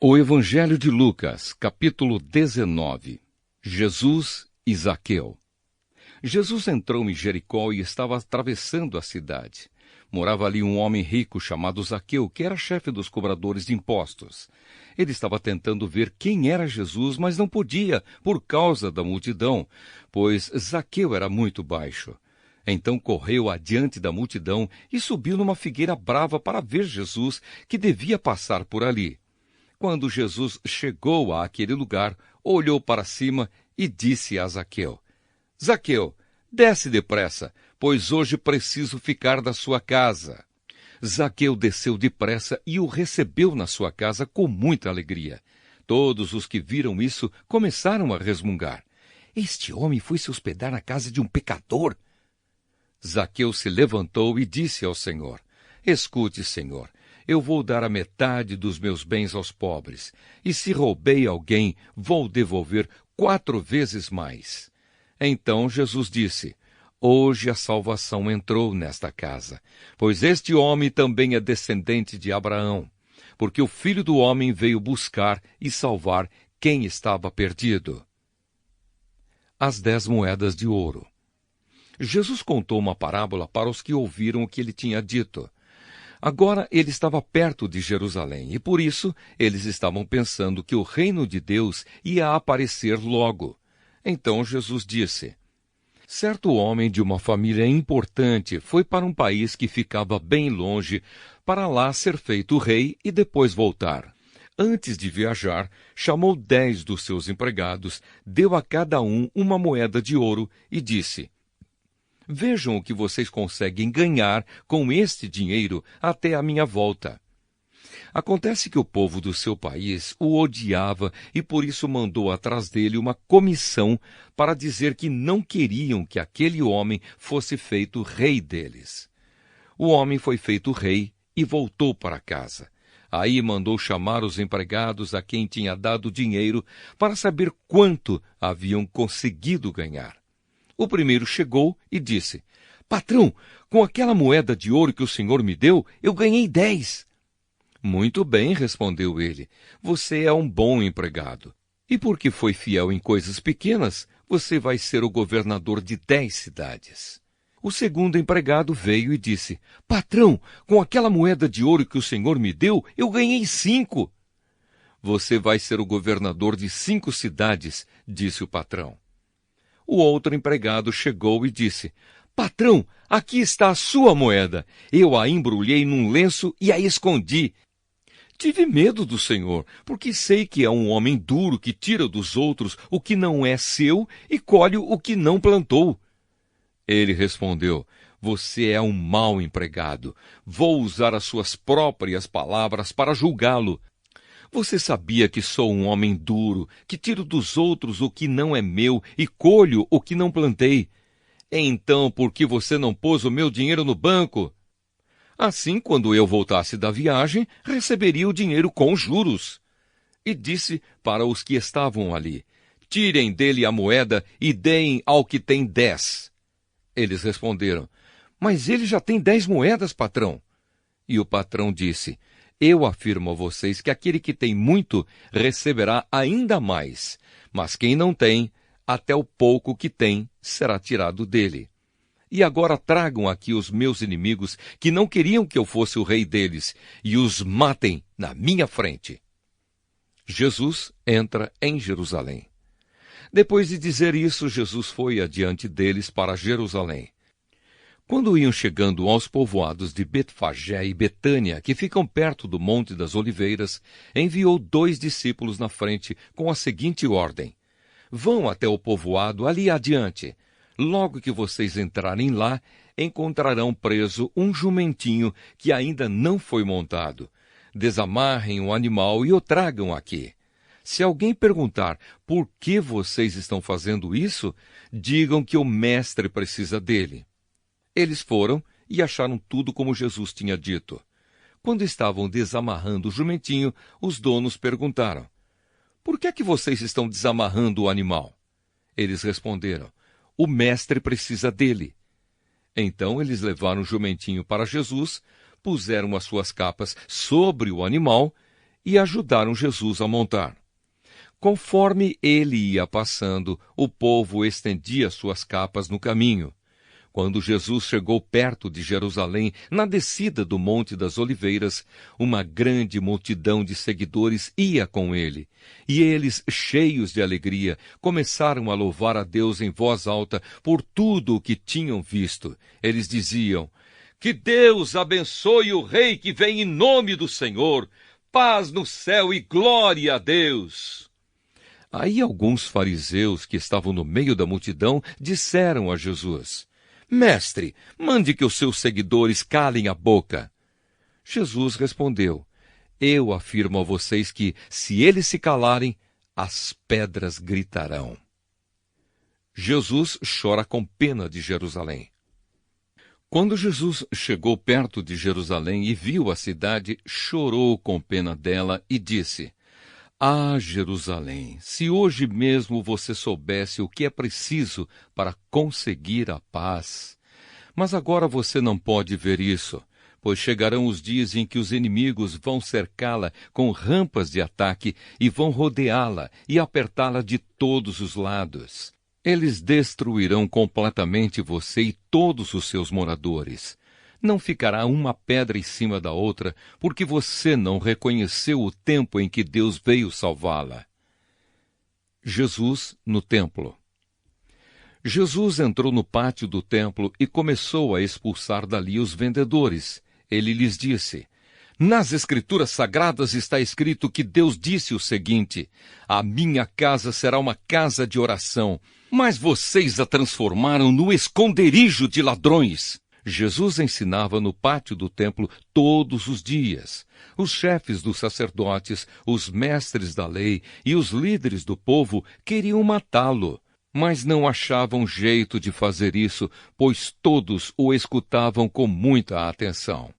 O Evangelho de Lucas, capítulo 19. Jesus e Zaqueu. Jesus entrou em Jericó e estava atravessando a cidade. Morava ali um homem rico chamado Zaqueu, que era chefe dos cobradores de impostos. Ele estava tentando ver quem era Jesus, mas não podia, por causa da multidão, pois Zaqueu era muito baixo. Então correu adiante da multidão e subiu numa figueira brava para ver Jesus, que devia passar por ali. Quando Jesus chegou àquele lugar, olhou para cima e disse a Zaqueu: Zaqueu, desce depressa, pois hoje preciso ficar na sua casa. Zaqueu desceu depressa e o recebeu na sua casa com muita alegria. Todos os que viram isso começaram a resmungar. Este homem foi se hospedar na casa de um pecador. Zaqueu se levantou e disse ao Senhor: Escute, Senhor, eu vou dar a metade dos meus bens aos pobres, e se roubei alguém, vou devolver 4 vezes mais. Então Jesus disse: Hoje a salvação entrou nesta casa, pois este homem também é descendente de Abraão, porque o Filho do Homem veio buscar e salvar quem estava perdido. As 10 moedas de ouro. Jesus contou uma parábola para os que ouviram o que ele tinha dito. Agora ele estava perto de Jerusalém, e por isso eles estavam pensando que o reino de Deus ia aparecer logo. Então Jesus disse: Certo homem de uma família importante foi para um país que ficava bem longe, para lá ser feito rei e depois voltar. Antes de viajar, chamou 10 dos seus empregados, deu a cada um uma moeda de ouro e disse: Vejam o que vocês conseguem ganhar com este dinheiro até a minha volta. Acontece que o povo do seu país o odiava e por isso mandou atrás dele uma comissão para dizer que não queriam que aquele homem fosse feito rei deles. O homem foi feito rei e voltou para casa. Aí mandou chamar os empregados a quem tinha dado dinheiro para saber quanto haviam conseguido ganhar. O primeiro chegou e disse: Patrão, com aquela moeda de ouro que o senhor me deu, eu ganhei 10. Muito bem, respondeu ele, você é um bom empregado. E porque foi fiel em coisas pequenas, você vai ser o governador de 10 cidades. O segundo empregado veio e disse: Patrão, com aquela moeda de ouro que o senhor me deu, eu ganhei 5. Você vai ser o governador de 5 cidades, disse o patrão. O outro empregado chegou e disse: Patrão, aqui está a sua moeda. Eu a embrulhei num lenço e a escondi. Tive medo do senhor, porque sei que é um homem duro que tira dos outros o que não é seu e colhe o que não plantou. Ele respondeu: Você é um mau empregado. Vou usar as suas próprias palavras para julgá-lo. Você sabia que sou um homem duro, que tiro dos outros o que não é meu e colho o que não plantei. Então, por que você não pôs o meu dinheiro no banco? Assim, quando eu voltasse da viagem, receberia o dinheiro com juros. E disse para os que estavam ali: Tirem dele a moeda e deem ao que tem 10. Eles responderam: Mas ele já tem 10 moedas, patrão. E o patrão disse: Eu afirmo a vocês que aquele que tem muito receberá ainda mais, mas quem não tem, até o pouco que tem será tirado dele. E agora tragam aqui os meus inimigos, que não queriam que eu fosse o rei deles, e os matem na minha frente. Jesus entra em Jerusalém. Depois de dizer isso, Jesus foi adiante deles para Jerusalém. Quando iam chegando aos povoados de Betfagé e Betânia, que ficam perto do Monte das Oliveiras, enviou 2 discípulos na frente com a seguinte ordem: Vão até o povoado ali adiante. Logo que vocês entrarem lá, encontrarão preso um jumentinho que ainda não foi montado. Desamarrem o animal e o tragam aqui. Se alguém perguntar por que vocês estão fazendo isso, digam que o mestre precisa dele. Eles foram e acharam tudo como Jesus tinha dito. Quando estavam desamarrando o jumentinho, os donos perguntaram: Por que é que vocês estão desamarrando o animal? Eles responderam: O mestre precisa dele. Então eles levaram o jumentinho para Jesus, puseram as suas capas sobre o animal e ajudaram Jesus a montar. Conforme ele ia passando, o povo estendia suas capas no caminho. Quando Jesus chegou perto de Jerusalém, na descida do Monte das Oliveiras, uma grande multidão de seguidores ia com ele. E eles, cheios de alegria, começaram a louvar a Deus em voz alta por tudo o que tinham visto. Eles diziam: "Que Deus abençoe o Rei que vem em nome do Senhor! Paz no céu e glória a Deus!" Aí alguns fariseus que estavam no meio da multidão disseram a Jesus: "Mestre, mande que os seus seguidores calem a boca." Jesus respondeu: "Eu afirmo a vocês que, se eles se calarem, as pedras gritarão." Jesus chora com pena de Jerusalém. Quando Jesus chegou perto de Jerusalém e viu a cidade, chorou com pena dela e disse: "Ah, Jerusalém, se hoje mesmo você soubesse o que é preciso para conseguir a paz! Mas agora você não pode ver isso, pois chegarão os dias em que os inimigos vão cercá-la com rampas de ataque e vão rodeá-la e apertá-la de todos os lados. Eles destruirão completamente você e todos os seus moradores. Não ficará uma pedra em cima da outra, porque você não reconheceu o tempo em que Deus veio salvá-la." Jesus no templo. Jesus entrou no pátio do templo e começou a expulsar dali os vendedores. Ele lhes disse: "Nas Escrituras Sagradas está escrito que Deus disse o seguinte: 'A minha casa será uma casa de oração', mas vocês a transformaram no esconderijo de ladrões." Jesus ensinava no pátio do templo todos os dias. Os chefes dos sacerdotes, os mestres da lei e os líderes do povo queriam matá-lo, mas não achavam jeito de fazer isso, pois todos o escutavam com muita atenção.